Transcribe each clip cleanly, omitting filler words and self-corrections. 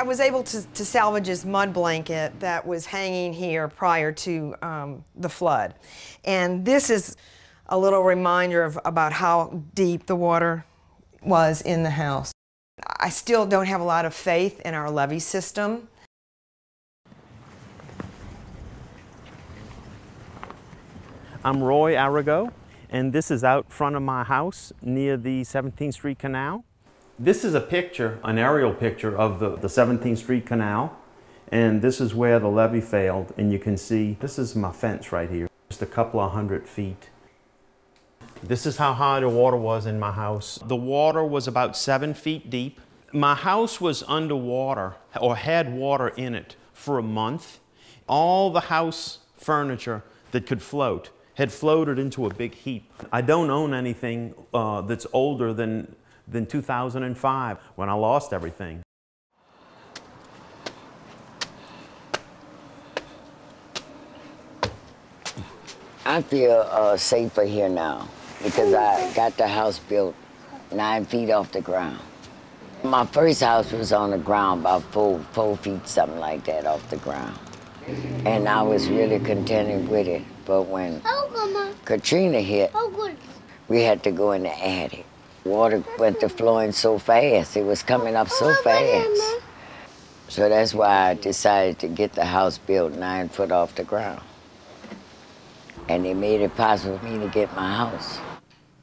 was able to salvage his mud blanket that was hanging here prior to the flood. And this is a little reminder of about how deep the water was in the house. I still don't have a lot of faith in our levee system. I'm Roy Arago, and this is out front of my house near the 17th Street Canal. This is a picture, an aerial picture of the 17th Street Canal, and this is where the levee failed, and you can see this is my fence right here, just a couple of 100 feet. This is how high the water was in my house. The water was about 7 feet deep. My house was underwater, or had water in it, for a month. All the house furniture that could float had floated into a big heap. I don't own anything that's older than 2005, when I lost everything. I feel safer here now because I got the house built 9 feet off the ground. My first house was on the ground, about 4 feet, something like that, off the ground. And I was really contented with it. But when Katrina hit, we had to go in the attic. Water went to flowing so fast. It was coming up so fast. So that's why I decided to get the house built 9 foot off the ground. And it made it possible for me to get my house.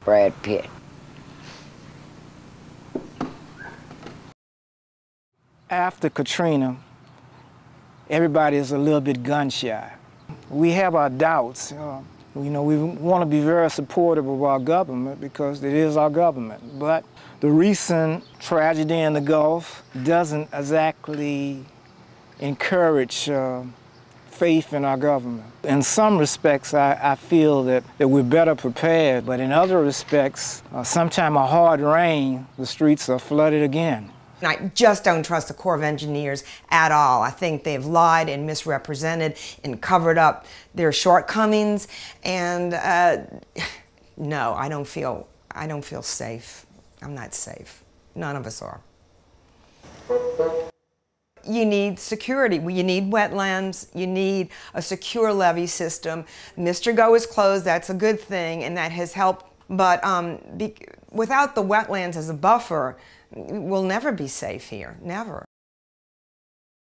Brad Pitt. After Katrina, everybody is a little bit gun shy. We have our doubts. You know, we want to be very supportive of our government because it is our government. But the recent tragedy in the Gulf doesn't exactly encourage faith in our government. In some respects, I feel that we're better prepared, but in other respects, sometime a hard rain, the streets are flooded again. I just don't trust the Corps of Engineers at all. I think they've lied and misrepresented and covered up their shortcomings. And no, I don't feel safe. I'm not safe. None of us are. You need security. You need wetlands. You need a secure levee system. Mr. Go is closed. That's a good thing, and that has helped. But without the wetlands as a buffer, we'll never be safe here, never.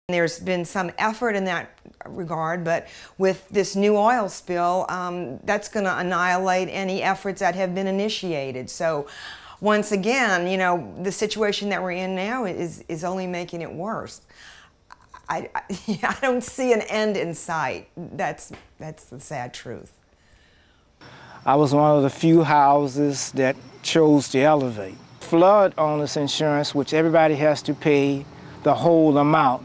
There's been some effort in that regard, but with this new oil spill, that's going to annihilate any efforts that have been initiated. So once again, you know, the situation that we're in now is only making it worse. I don't see an end in sight. That's the sad truth. I was one of the few houses that chose to elevate. Flood owner's insurance, which everybody has to pay the whole amount,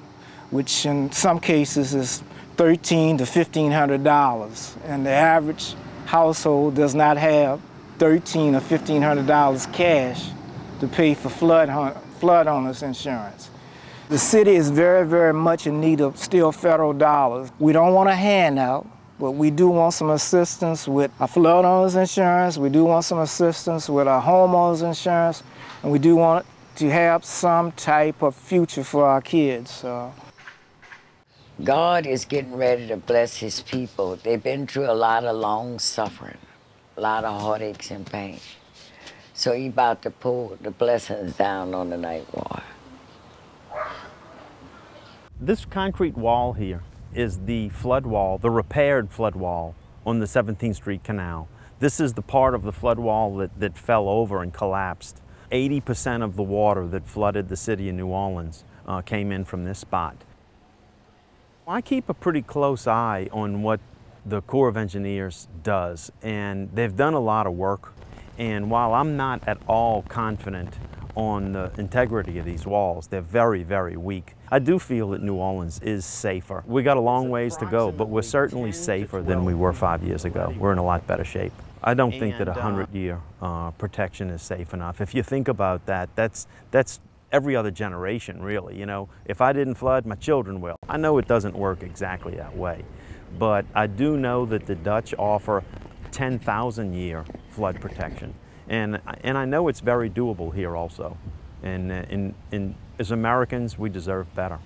which in some cases is $1,300 to $1,500. And the average household does not have $1,300 or $1,500 cash to pay for flood owner's insurance. The city is very, very much in need of still federal dollars. We don't want a handout, but we do want some assistance with our flood owner's insurance. We do want some assistance with our homeowner's insurance. And we do want to have some type of future for our kids. God is getting ready to bless his people. They've been through a lot of long suffering, a lot of heartaches and pain. So he's about to pour the blessings down on the night water. This concrete wall here is the flood wall, the repaired flood wall on the 17th Street Canal. This is the part of the flood wall that fell over and collapsed. 80% of the water that flooded the city of New Orleans came in from this spot. I keep a pretty close eye on what the Corps of Engineers does, and they've done a lot of work. And while I'm not at all confident on the integrity of these walls, they're very, very weak. I do feel that New Orleans is safer. We got a long ways to go, but we're certainly safer than we were 5 years ago. We're in a lot better shape. I don't think that 100-year protection is safe enough. If you think about that, that's every other generation, really. You know, if I didn't flood, my children will. I know it doesn't work exactly that way, but I do know that the Dutch offer 10,000-year flood protection, and I know it's very doable here also. And as Americans, we deserve better.